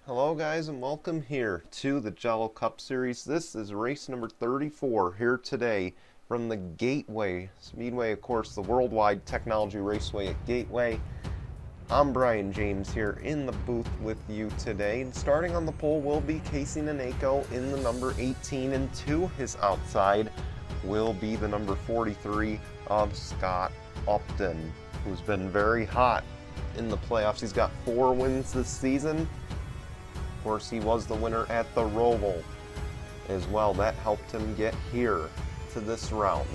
Hello guys, and welcome here to the Jello Cup Series. This is race number 34 here today from the Gateway Speedway, of course, the Worldwide Technology Raceway at Gateway. I'm Brian James here in the booth with you today, and starting on the pole will be Casey Nanako in the number 18, and to his outside will be the number 43 of Scott Upton, who's been very hot in the playoffs. He's got 4 wins this season. Of course, he was the winner at the Roval as well. That helped him get here to this round.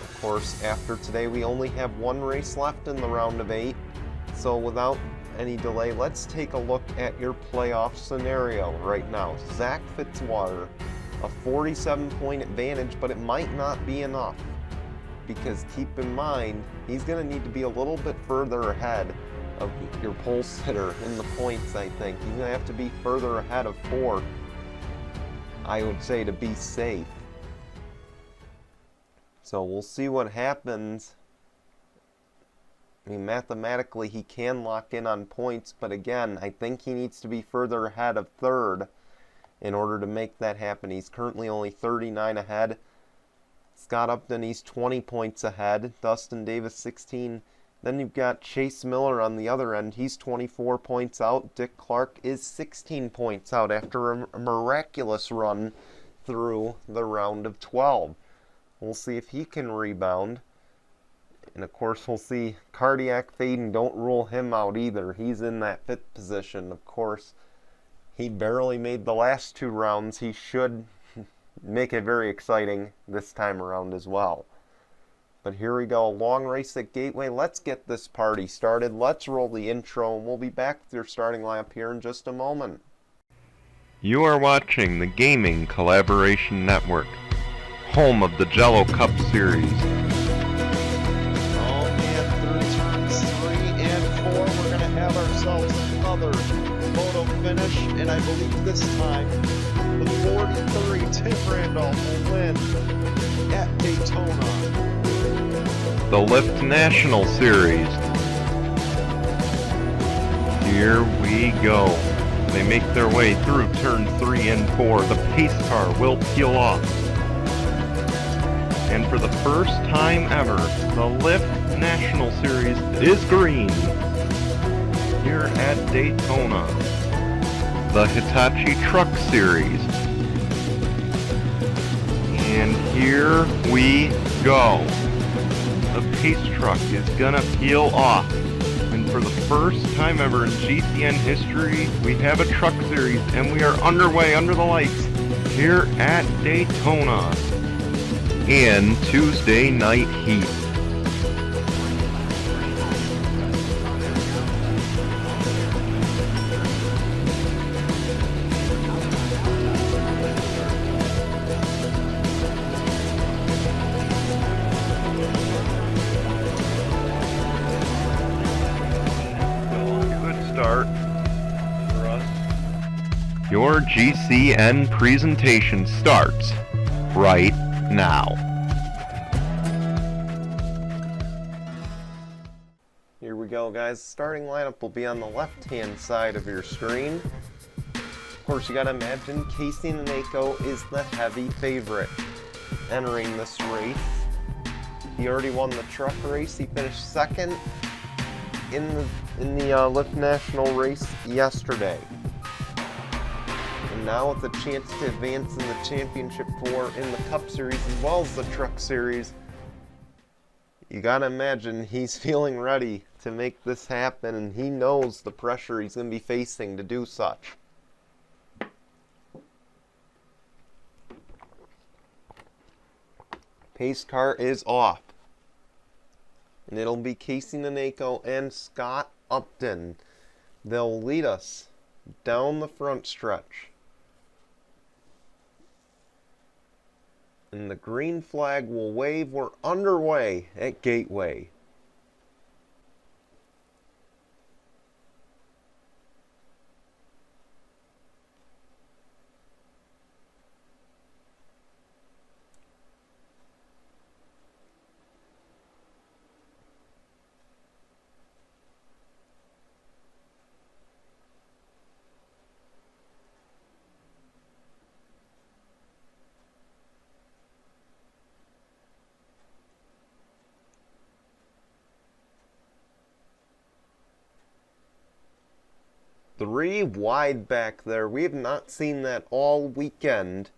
Of course, after today, we only have 1 race left in the round of 8. So without any delay, let's take a look at your playoff scenario right now. Zach Fitzwater, a 47-point advantage, but it might not be enough, because keep in mind, he's going to need to be a little bit further ahead of your pole sitter in the points. I think he's going to have to be further ahead of 4, I would say, to be safe. So we'll see what happens. I mean, mathematically he can lock in on points, but again, I think he needs to be further ahead of 3rd in order to make that happen. He's currently only 39 ahead. Scott Upton, he's 20 points ahead. Dustin Davis, 16. Then you've got Chase Miller on the other end. He's 24 points out. Dick Clark is 16 points out after a miraculous run through the round of 12. We'll see if he can rebound. And of course, we'll see Cardiac Faden. Don't rule him out either. He's in that 5th position. Of course, he barely made the last 2 rounds. He should make it very exciting this time around as well. But here we go, long race at Gateway. Let's get this party started. Let's roll the intro, and we'll be back with your starting lineup here in just a moment. You are watching the Gaming Collaboration Network, home of the Jello Cup Series. Oh, and through turns 3 and 4, we're going to have ourselves another photo finish, and I believe this time the 43 Tim Randolph will win at Daytona. The Lift National Series. Here we go. They make their way through turn 3 and 4. The pace car will peel off. And for the first time ever, the Lift National Series is green here at Daytona. The Hitachi Truck Series. And here we go. The pace truck is gonna peel off, and for the first time ever in GCN history, we have a truck series, and we are underway under the lights here at Daytona in Tuesday night heat. Start for us. Your GCN presentation starts right now. Here we go, guys. Starting lineup will be on the left-hand side of your screen. Of course, you gotta imagine Casey Nanako is the heavy favorite entering this race. He already won the truck race. He finished 2nd in the Lift National race yesterday. And now with a chance to advance in the championship 4 in the Cup Series as well as the Truck Series, you gotta imagine he's feeling ready to make this happen, and he knows the pressure he's gonna be facing to do such. Pace car is off. And it'll be Casey Nanako and Scott Upton. They'll lead us down the front stretch. And the green flag will wave. We're underway at Gateway. 3 wide back there. We have not seen that all weekend.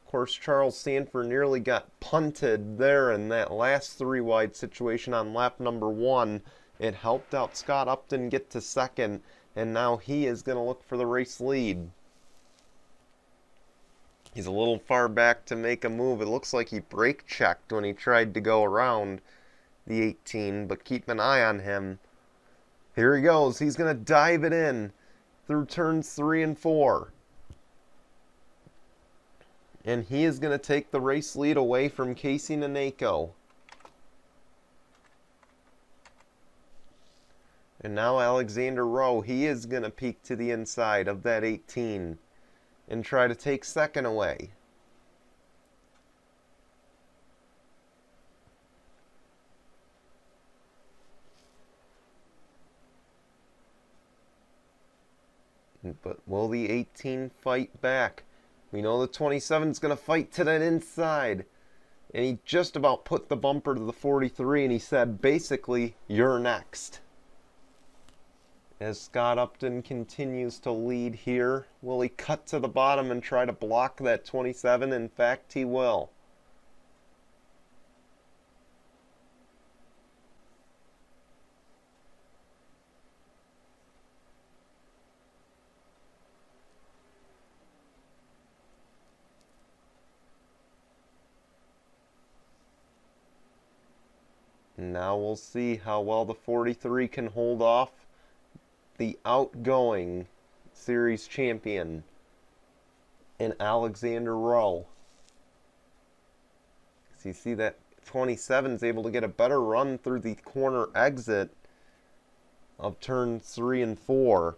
Of course, Charles Sanford nearly got punted there in that last 3 wide situation on lap number 1. It helped out Scott Upton get to second, and now he is going to look for the race lead. He's a little far back to make a move. It looks like he brake checked when he tried to go around the 18, but keep an eye on him. Here he goes. He's going to dive it in through turns 3 and 4. And he is going to take the race lead away from Casey Naneko. And now Alexander Rowe, he is going to peek to the inside of that 18 and try to take second away. But will the 18 fight back? We know the 27 is going to fight to that inside. And he just about put the bumper to the 43, and he said, basically, you're next. As Scott Upton continues to lead here, will he cut to the bottom and try to block that 27? In fact, he will. Now we'll see how well the 43 can hold off the outgoing series champion in Alexander Rowe. So you see that 27 is able to get a better run through the corner exit of turns 3 and 4.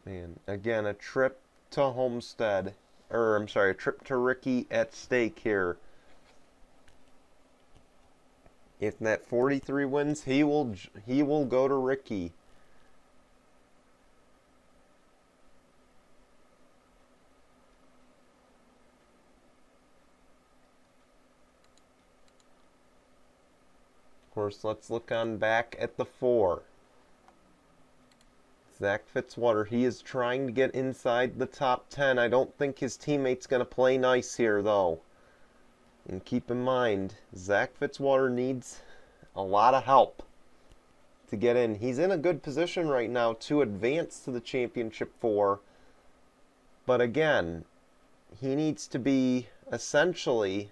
And again, a trip to Homestead, a trip to Ricky at stake here. If that 43 wins, he will go to Ricky. Of course, let's look on back at the 4. Zach Fitzwater, he is trying to get inside the top 10. I don't think his teammate's going to play nice here, though. And keep in mind, Zach Fitzwater needs a lot of help to get in. He's in a good position right now to advance to the Championship 4. But again, he needs to be essentially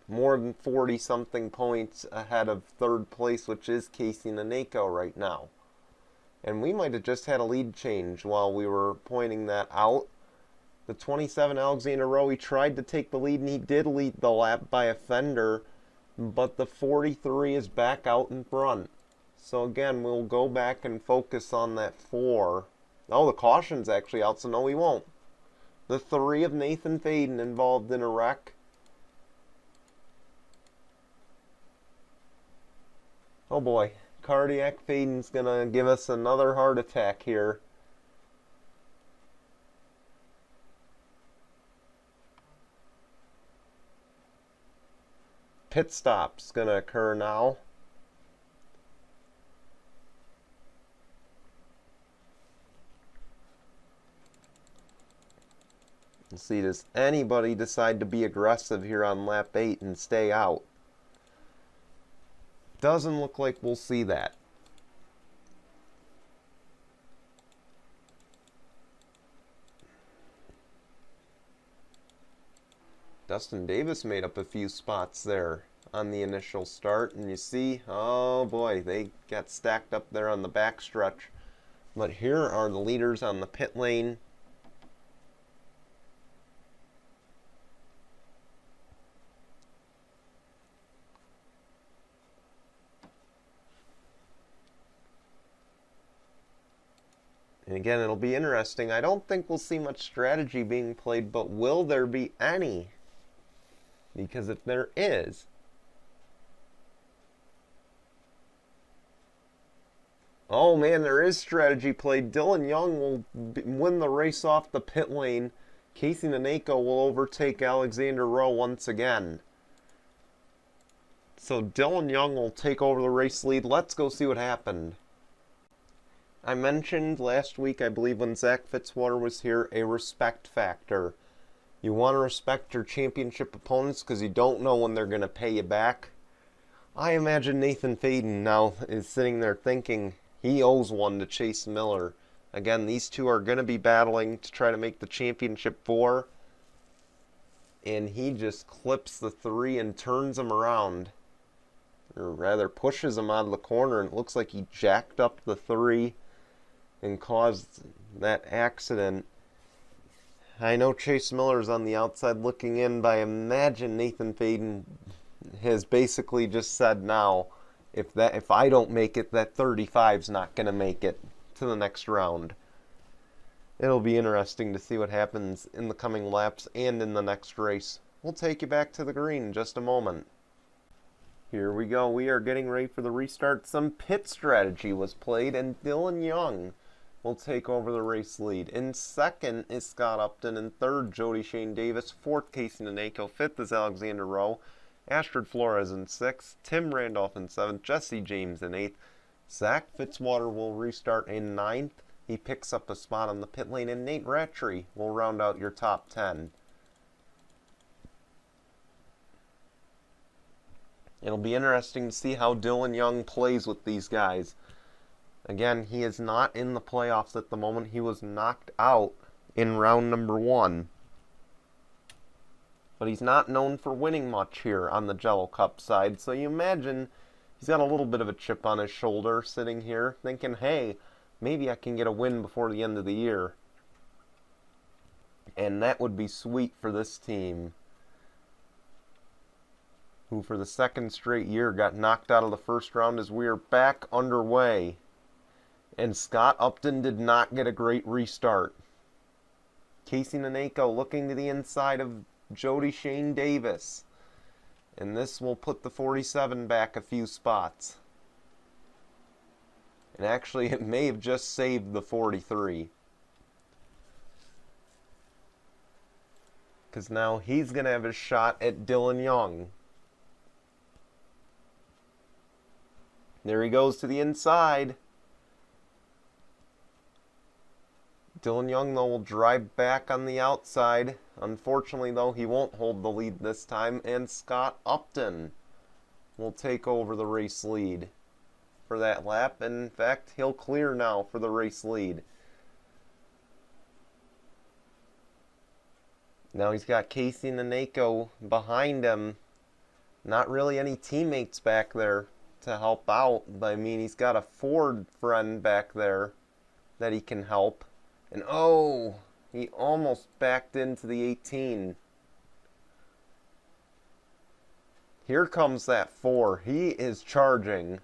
more than 40-something points ahead of third place, which is Casey Naneko right now. And we might have just had a lead change while we were pointing that out. The 27, Alexander Rowe, he tried to take the lead, and he did lead the lap by a fender, but the 43 is back out in front. So again, we'll go back and focus on that 4. Oh, the caution's actually out, so no, we won't. The 3 of Nathan Faden involved in a wreck. Oh boy, Cardiac Faden's gonna give us another heart attack here. Pit stop's gonna occur now. Let's see, does anybody decide to be aggressive here on lap 8 and stay out? Doesn't look like we'll see that. Dustin Davis made up a few spots there on the initial start, and you see, oh boy, they got stacked up there on the back stretch. But here are the leaders on the pit lane. And again, it'll be interesting. I don't think we'll see much strategy being played, but will there be any? Because if there is, Oh man, there is strategy play. Dylan Young will win the race off the pit lane. Casey Naneko will overtake Alexander Rowe once again. So Dylan Young will take over the race lead. Let's go see what happened. I mentioned last week, I believe when Zach Fitzwater was here, a respect factor. You want to respect your championship opponents because you don't know when they're going to pay you back. I imagine Nathan Faden now is sitting there thinking he owes one to Chase Miller. Again, these two are going to be battling to try to make the championship 4. And he just clips the 3 and turns him around. Or rather pushes him out of the corner, and it looks like he jacked up the 3 and caused that accident. I know Chase Miller's on the outside looking in, but I imagine Nathan Faden has basically just said now, if I don't make it, that 35's not going to make it to the next round. It'll be interesting to see what happens in the coming laps and in the next race. We'll take you back to the green in just a moment. Here we go. We are getting ready for the restart. Some pit strategy was played, and Dylan Young will take over the race lead. In second is Scott Upton. In third, Jody Shane Davis. Fourth, Casey Naneko. Fifth is Alexander Rowe. Astrid Flores in sixth. Tim Randolph in seventh. Jesse James in eighth. Zach Fitzwater will restart in ninth. He picks up a spot on the pit lane, and Nate Rattray will round out your top 10. It'll be interesting to see how Dylan Young plays with these guys. Again, he is not in the playoffs at the moment. He was knocked out in round number 1. But he's not known for winning much here on the Jello Cup side. So you imagine he's got a little bit of a chip on his shoulder sitting here thinking, hey, maybe I can get a win before the end of the year. And that would be sweet for this team, who for the second straight year got knocked out of the first round as we are back underway. And Scott Upton did not get a great restart. Casey Naneko looking to the inside of Jody Shane Davis. And this will put the 47 back a few spots. And actually, it may have just saved the 43. Because now he's going to have a shot at Dylan Young. There he goes to the inside. Dylan Young, though, will drive back on the outside. Unfortunately, though, he won't hold the lead this time. And Scott Upton will take over the race lead for that lap. And in fact, he'll clear now for the race lead. Now he's got Casey Naneko behind him. Not really any teammates back there to help out. But I mean, he's got a Ford friend back there that he can help. And oh, he almost backed into the 18. Here comes that 4. He is charging.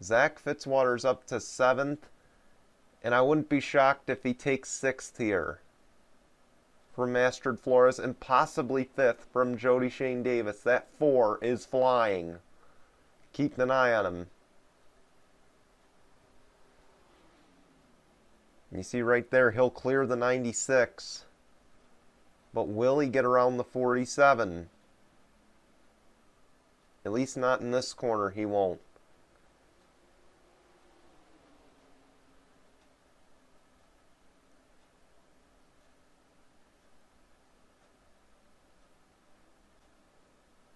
Zach Fitzwater's up to 7th. And I wouldn't be shocked if he takes 6th here from Astrid Flores, and possibly 5th from Jody Shane Davis. That 4 is flying. Keep an eye on him. You see right there, he'll clear the 96. But will he get around the 47? At least not in this corner, he won't.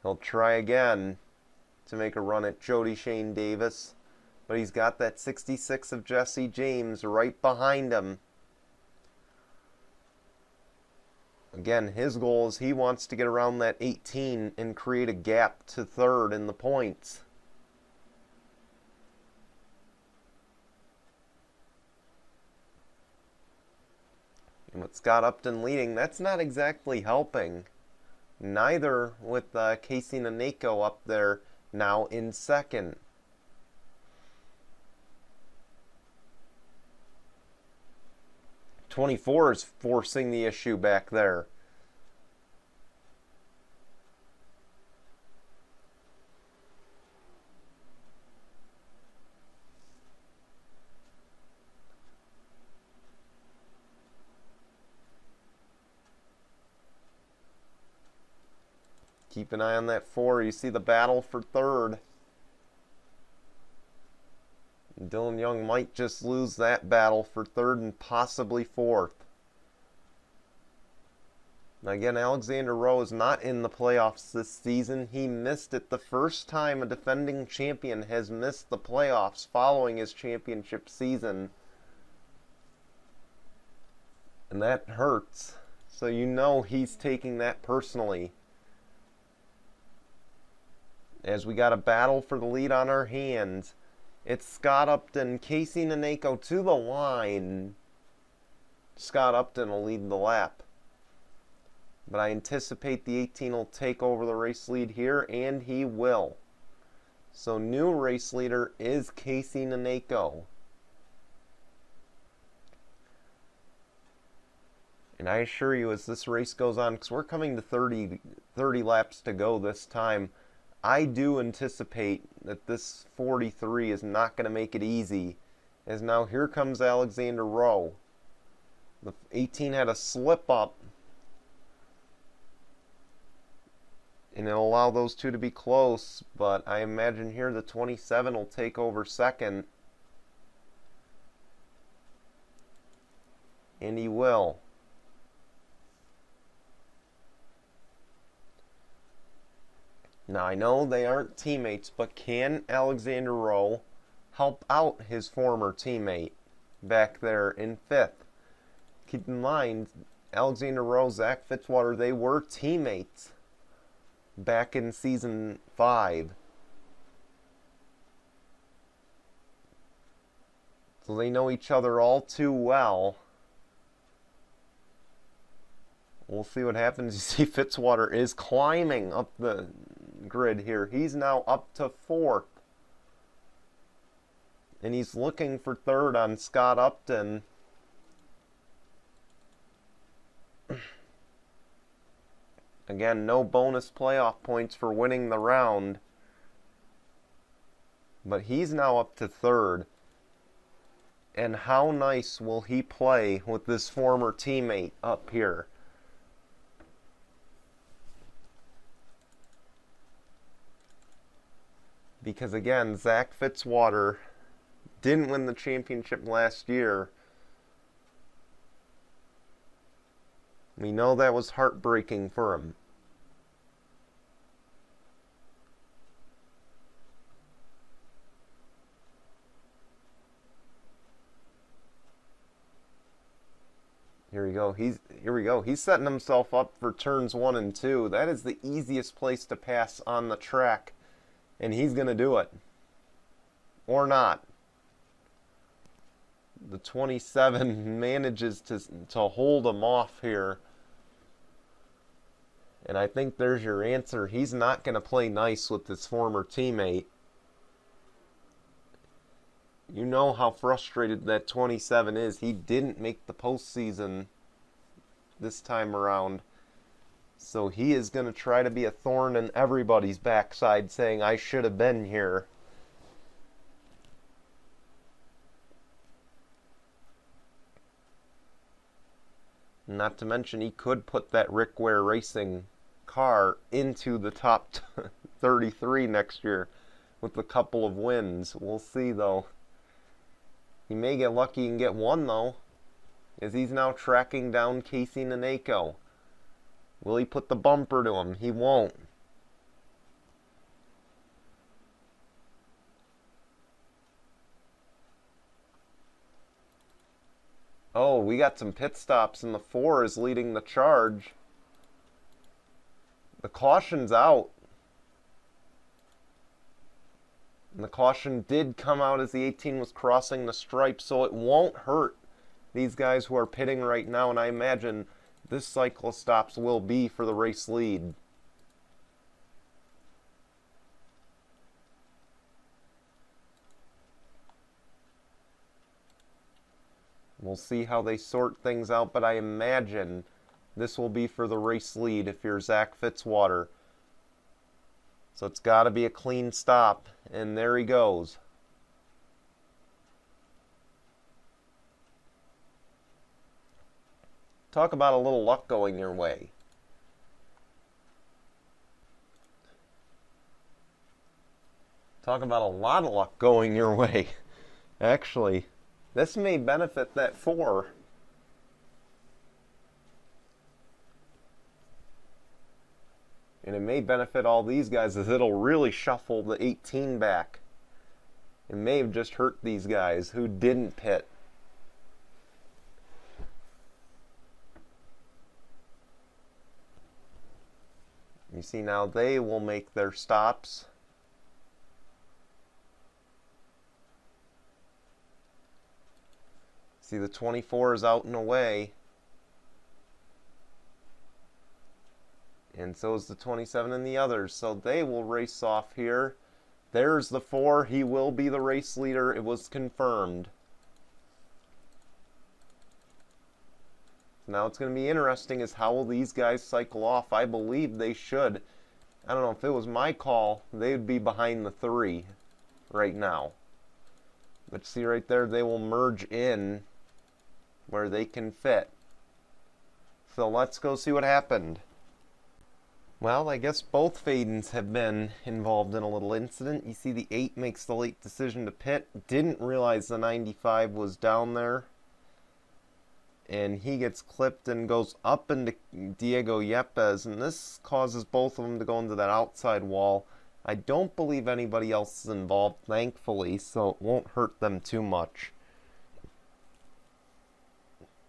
He'll try again to make a run at Jody Shane Davis. But he's got that 66 of Jesse James right behind him. Again, his goal is he wants to get around that 18 and create a gap to 3rd in the points. And with Scott Upton leading, that's not exactly helping. Neither with Casey Naneko up there now in 2nd. 24 is forcing the issue back there. Keep an eye on that 4. You see the battle for 3rd. Dylan Young might just lose that battle for 3rd and possibly 4th. Now again, Alexander Rowe is not in the playoffs this season. He missed it the first time a defending champion has missed the playoffs following his championship season. And that hurts. So you know he's taking that personally. As we got a battle for the lead on our hands. It's Scott Upton, Casey Naneko to the line. Scott Upton will lead the lap. But I anticipate the 18 will take over the race lead here, and he will. So new race leader is Casey Naneko. And I assure you, as this race goes on, because we're coming to 30 laps to go this time, I do anticipate that this 43 is not going to make it easy. As now here comes Alexander Rowe. The 18 had a slip up. And it'll allow those two to be close. But I imagine here the 27 will take over second. And he will. Now, I know they aren't teammates, but can Alexander Rowe help out his former teammate back there in 5th? Keep in mind, Alexander Rowe, Zach Fitzwater, they were teammates back in season 5. So they know each other all too well. We'll see what happens. You see Fitzwater is climbing up the grid here. He's now up to 4th. And he's looking for 3rd on Scott Upton. Again, no bonus playoff points for winning the round. But he's now up to 3rd. And how nice will he play with this former teammate up here? Because again, Zach Fitzwater didn't win the championship last year. We know that was heartbreaking for him. Here we go. He's setting himself up for turns 1 and 2. That is the easiest place to pass on the track. And he's going to do it. Or not. The 27 manages to hold him off here. And I think there's your answer. He's not going to play nice with his former teammate. You know how frustrated that 27 is. He didn't make the postseason this time around. So he is going to try to be a thorn in everybody's backside, saying, I should have been here. Not to mention, he could put that Rick Ware Racing car into the top 33 next year with a couple of wins. We'll see, though. He may get lucky and get 1, though, as he's now tracking down Casey Naneko. Will he put the bumper to him? He won't. Oh, we got some pit stops, and the 4 is leading the charge. The caution's out. And the caution did come out as the 18 was crossing the stripe, so it won't hurt these guys who are pitting right now, and I imagine this cycle stops will be for the race lead. We'll see how they sort things out, but I imagine this will be for the race lead if you're Zach Fitzwater. So it's got to be a clean stop, and there he goes. Talk about a little luck going your way. Talk about a lot of luck going your way. Actually, this may benefit that 4. And it may benefit all these guys as it'll really shuffle the 18 back. It may have just hurt these guys who didn't pit. You see now they will make their stops. See the 24 is out and away. And so is the 27 and the others. So they will race off here. There's the 4. He will be the race leader. It was confirmed. Now it's going to be interesting is how will these guys cycle off. I believe they should. I don't know if it was my call, they would be behind the 3 right now. But see right there, they will merge in where they can fit. So let's go see what happened. Well, I guess both Fadens have been involved in a little incident. You see the 8 makes the late decision to pit. Didn't realize the 95 was down there. And he gets clipped and goes up into Diego Yepes. And this causes both of them to go into that outside wall. I don't believe anybody else is involved, thankfully, so it won't hurt them too much.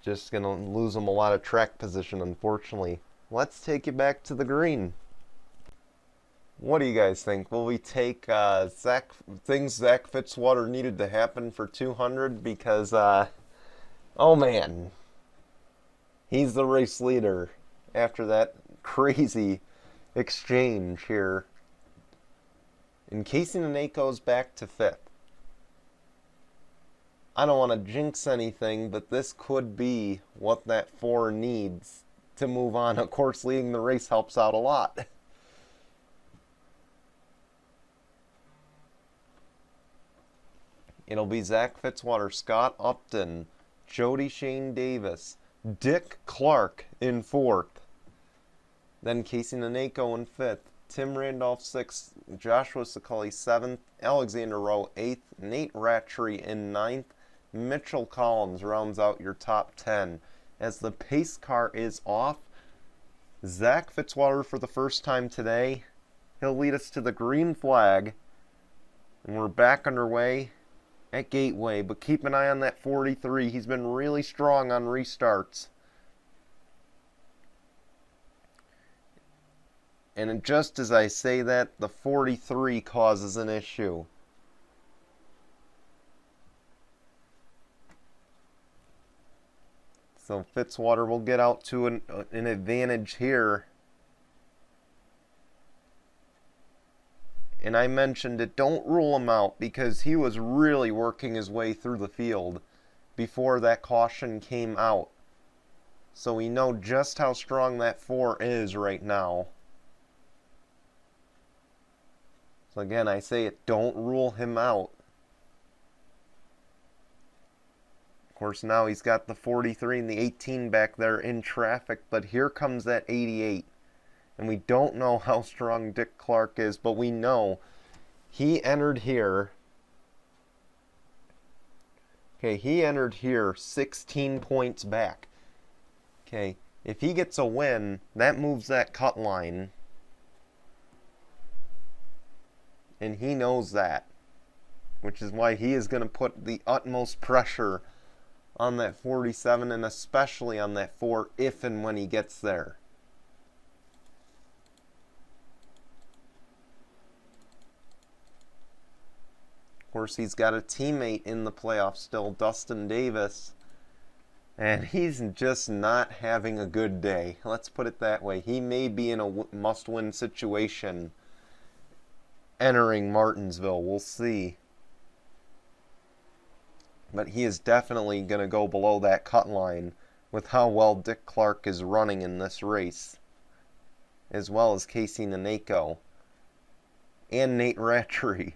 Just going to lose them a lot of track position, unfortunately. Let's take you back to the green. What do you guys think? Will we take things Zach Fitzwater needed to happen for 200? Because, oh man, he's the race leader after that crazy exchange here. And Casey Naneko's back to 5th. I don't want to jinx anything, but this could be what that 4 needs to move on. Of course, leading the race helps out a lot. It'll be Zach Fitzwater, Scott Upton, Jody Shane Davis, Dick Clark in 4th. Then Casey Naneko in 5th. Tim Randolph 6th. Joshua Scully 7th. Alexander Rowe 8th. Nate Rattray in 9th. Mitchell Collins rounds out your top 10. As the pace car is off, Zach Fitzwater for the first time today. He'll lead us to the green flag. And we're back underway at Gateway. But keep an eye on that 43. He's been really strong on restarts. And just as I say that, the 43 causes an issue. So Fitzwater will get out to an advantage here. And I mentioned it, don't rule him out because he was really working his way through the field before that caution came out. So we know just how strong that 4 is right now. So again, I say it, don't rule him out. Of course, now he's got the 43 and the 18 back there in traffic, but here comes that 88. And we don't know how strong Dick Clark is, but we know he entered here. Okay, he entered here 16 points back. Okay, if he gets a win, that moves that cut line. And he knows that, which is why he is going to put the utmost pressure on that 47 and especially on that 4 if and when he gets there. Of course, he's got a teammate in the playoffs still, Dustin Davis, and he's just not having a good day. Let's put it that way. He may be in a must-win situation entering Martinsville. We'll see. But he is definitely going to go below that cut line with how well Dick Clark is running in this race, as well as Casey Naneko and Nate Rattray.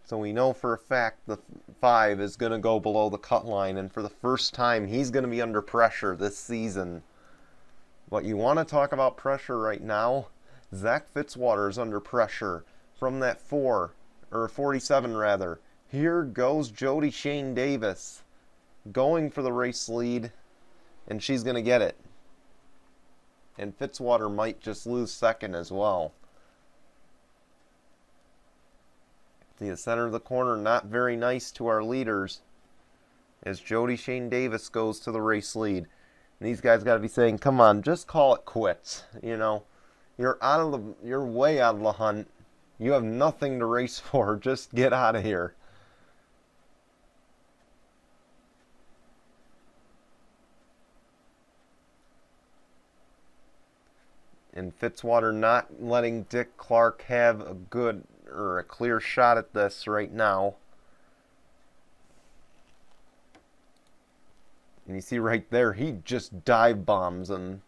So we know for a fact the 5 is going to go below the cut line, and for the first time he's going to be under pressure this season. But you want to talk about pressure right now? Zach Fitzwater is under pressure from that 4, or 47 rather. Here goes Jody Shane Davis going for the race lead, and she's going to get it. And Fitzwater might just lose second as well. See, the center of the corner not very nice to our leaders as Jody Shane Davis goes to the race lead. And these guys got to be saying, come on, just call it quits. You know, you're way out of the hunt. You have nothing to race for. Just get out of here. And Fitzwater not letting Dick Clark have a good or a clear shot at this right now. And you see right there, he just dive bombs him.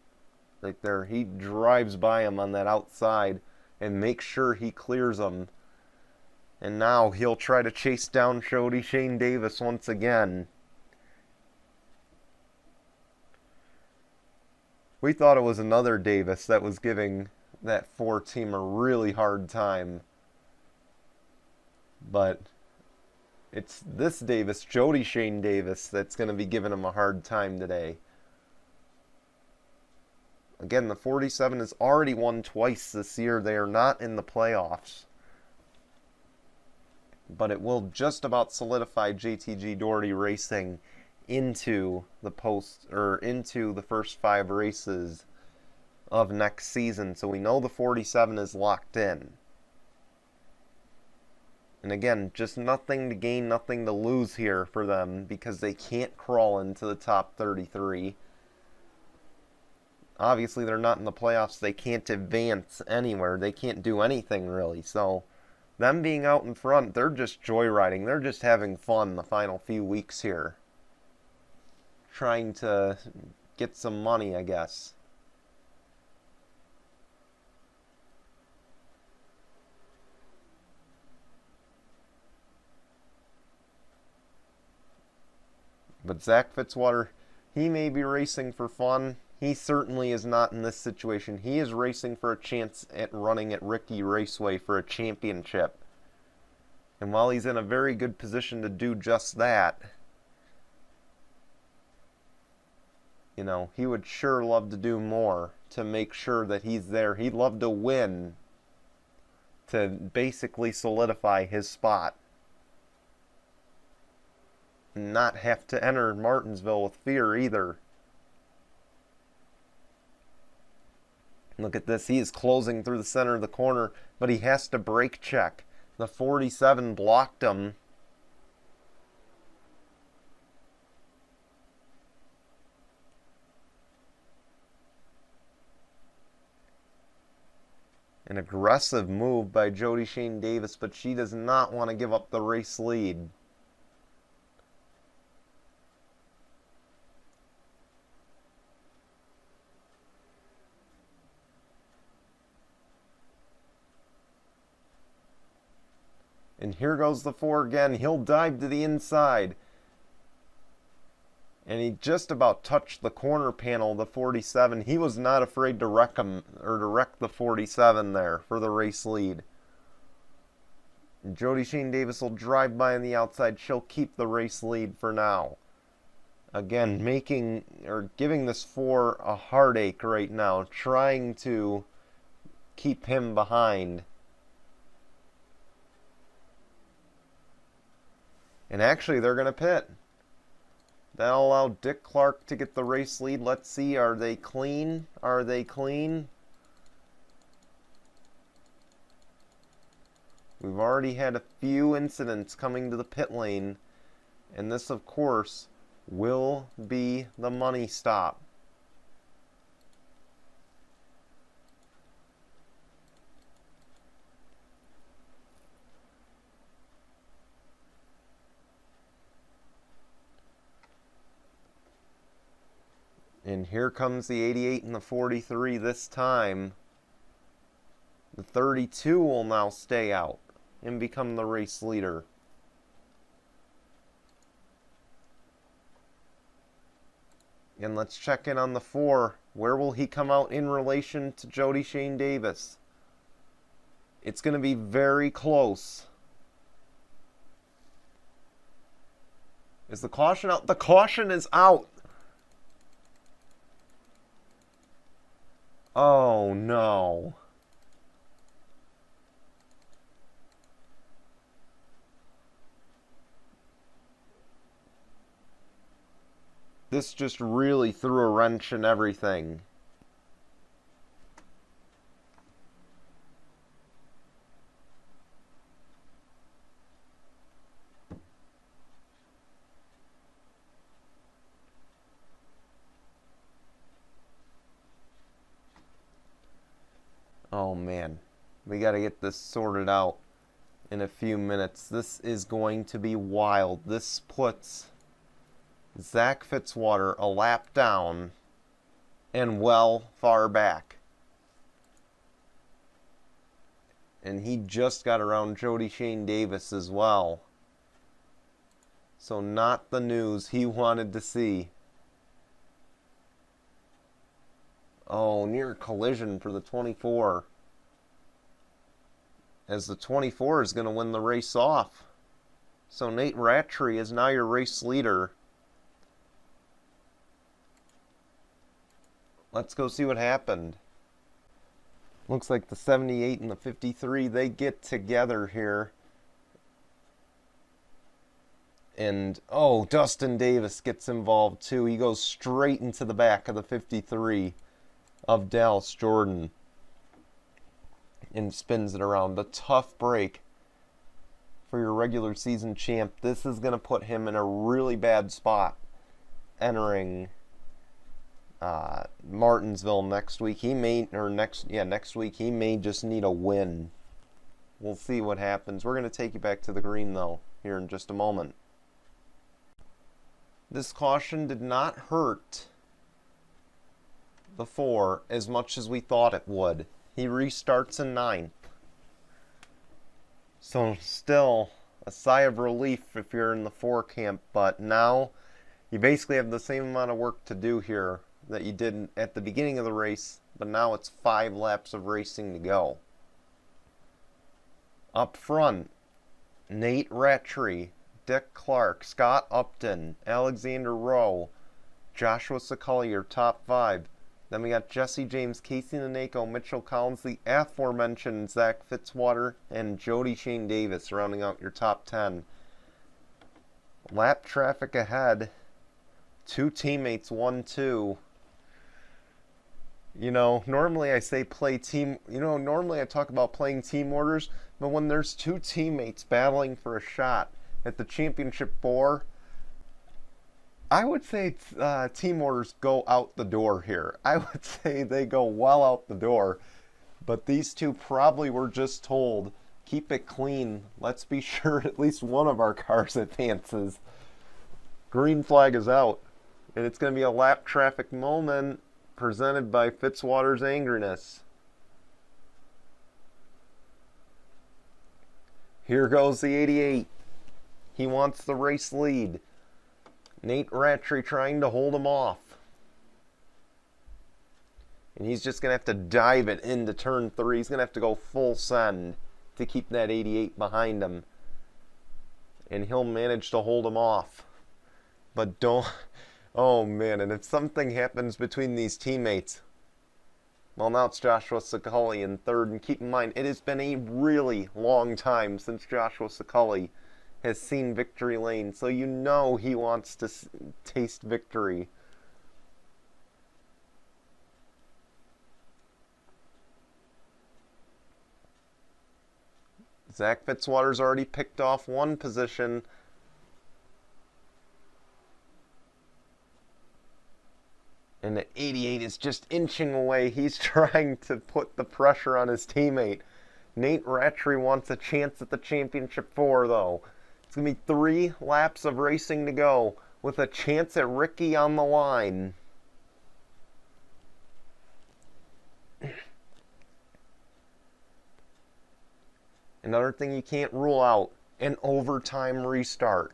Right there, he drives by him on that outside and makes sure he clears him. And now he'll try to chase down Jody Shane Davis once again. We thought it was another Davis that was giving that 4 team a really hard time. But it's this Davis, Jody Shane Davis, that's going to be giving him a hard time today. Again, the 47 has already won twice this year. They are not in the playoffs. But it will just about solidify JTG Doherty Racing into the first 5 races of next season. So we know the 47 is locked in. And again, just nothing to gain, nothing to lose here for them because they can't crawl into the top 33. Obviously, they're not in the playoffs. They can't advance anywhere. They can't do anything really. So them being out in front, they're just joyriding. They're just having fun the final few weeks here. Trying to get some money, I guess. But Zach Fitzwater, he may be racing for fun. He certainly is not in this situation. He is racing for a chance at running at Ricky Raceway for a championship. And while he's in a very good position to do just that, you know, he would sure love to do more to make sure that he's there. He'd love to win to basically solidify his spot. And not have to enter Martinsville with fear either. Look at this. He is closing through the center of the corner, but he has to brake check. The 47 blocked him. An aggressive move by Jody Shane Davis, but she does not want to give up the race lead. And here goes the 4 again. He'll dive to the inside. And he just about touched the corner panel, the 47. He was not afraid to wreck him, or to wreck the 47 there for the race lead. And Jody Shane Davis will drive by on the outside. She'll keep the race lead for now. Again, giving this 4 a heartache right now, trying to keep him behind. And actually, they're going to pit. That'll allow Dick Clark to get the race lead. Let's see, are they clean? Are they clean? We've already had a few incidents coming to the pit lane. And this, of course, will be the money stop. And here comes the 88 and the 43 this time. The 32 will now stay out and become the race leader. And let's check in on the 4. Where will he come out in relation to Jody Shane Davis? It's going to be very close. Is the caution out? The caution is out. Oh, no. This just really threw a wrench in everything. Oh man, we got to get this sorted out in a few minutes. This is going to be wild. This puts Zach Fitzwater a lap down and well far back. And he just got around Jody Shane Davis as well. So not the news he wanted to see. Oh, near collision for the 24. As the 24 is going to win the race off. So Nate Rattray is now your race leader. Let's go see what happened. Looks like the 78 and the 53, they get together here. And, oh, Dustin Davis gets involved too. He goes straight into the back of the 53 of Dallas Jordan and spins it around. A tough break for your regular season champ. This is going to put him in a really bad spot entering Martinsville next week. Next week he may just need a win. We'll see what happens. We're going to take you back to the green though here in just a moment. This caution did not hurt the 4 as much as we thought it would. He restarts in 9th. So still a sigh of relief if you're in the 4 camp, but now you basically have the same amount of work to do here that you did at the beginning of the race, but now it's 5 laps of racing to go. Up front, Nate Rattray, Dick Clark, Scott Upton, Alexander Rowe, Joshua Scully, your top 5. Then we got Jesse James, Casey Naneko, Mitchell Collins, the aforementioned Zach Fitzwater, and Jody Shane Davis rounding out your top 10. Lap traffic ahead. 2 teammates, 1-2. You know, normally I say play team, normally I talk about playing team orders, but when there's 2 teammates battling for a shot at the championship 4, I would say team orders go out the door here. I would say they go well out the door. But these 2 probably were just told, keep it clean. Let's be sure at least one of our cars advances. Green flag is out. And it's going to be a lap traffic moment presented by Fitzwater's Angriness. Here goes the 88. He wants the race lead. Nate Rattray trying to hold him off. And he's just going to have to dive it into turn 3. He's going to have to go full send to keep that 88 behind him. And he'll manage to hold him off. But don't... Oh man, and if something happens between these teammates... Well, now it's Joshua Scully in 3rd. And keep in mind, it has been a really long time since Joshua Scully has seen victory lane, so you know he wants to taste victory. Zach Fitzwater's already picked off 1 position. And the 88 is just inching away. He's trying to put the pressure on his teammate. Nate Rattray wants a chance at the championship 4, though. It's going to be 3 laps of racing to go with a chance at Ricky on the line. Another thing you can't rule out, an overtime restart.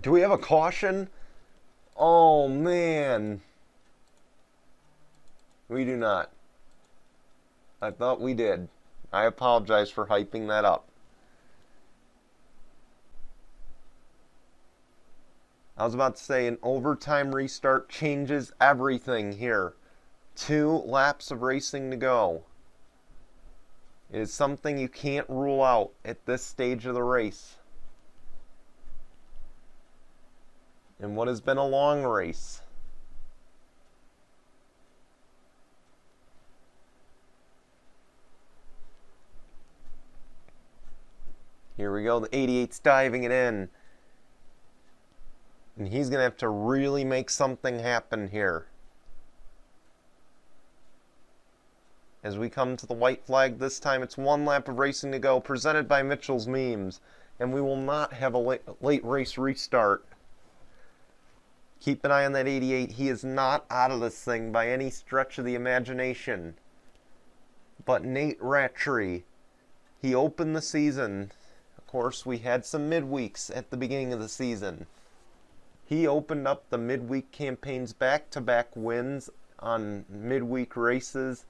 Do we have a caution? Oh, man. We do not. I thought we did. I apologize for hyping that up. I was about to say an overtime restart changes everything here. 2 laps of racing to go. It is something you can't rule out at this stage of the race. In what has been a long race. Here we go, the 88's diving it in. And he's going to have to really make something happen here. As we come to the white flag, this time it's 1 lap of racing to go, presented by Mitchell's Memes. And we will not have a late race restart. Keep an eye on that 88. He is not out of this thing by any stretch of the imagination. But Nate Rattray, he opened the season. Of course, we had some midweeks at the beginning of the season. He opened up the midweek campaigns, back-to-back wins on midweek races.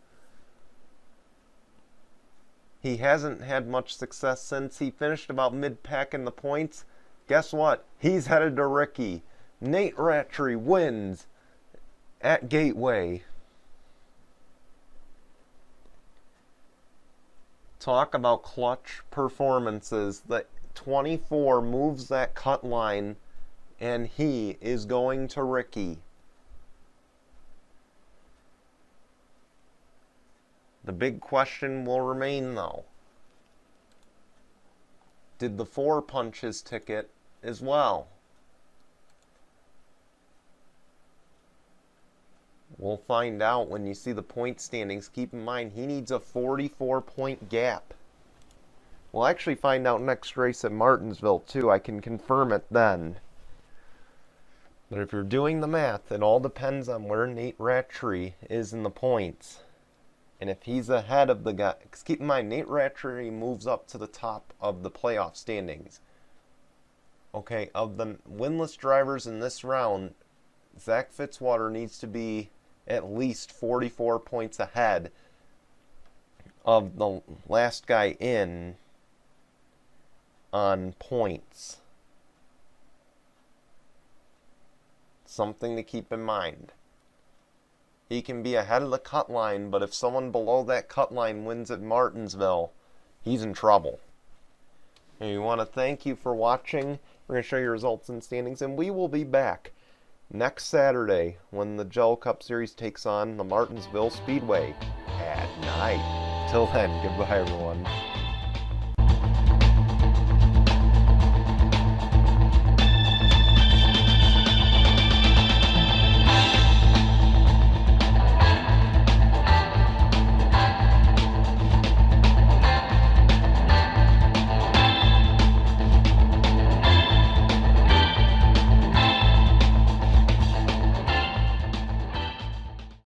He hasn't had much success since. He finished about mid-pack in the points. Guess what? He's headed to Ricky. Nate Rattray wins at Gateway. Talk about clutch performances. The 24 moves that cut line, and he is going to Ricky. The big question will remain, though. Did the 4 punch his ticket as well? We'll find out when you see the point standings. Keep in mind, he needs a 44-point gap. We'll actually find out next race at Martinsville, too. I can confirm it then. But if you're doing the math, it all depends on where Nate Rattray is in the points. And if he's ahead of the guy, because keep in mind, Nate Rattray moves up to the top of the playoff standings. Okay, of the winless drivers in this round, Zach Fitzwater needs to be at least 44 points ahead of the last guy in on points. Something to keep in mind. He can be ahead of the cut line, but if someone below that cut line wins at Martinsville, he's in trouble. And we want to thank you for watching. We're going to show you results and standings, and we will be back next Saturday when the Jello Cup Series takes on the Martinsville Speedway at night. Till then, goodbye everyone.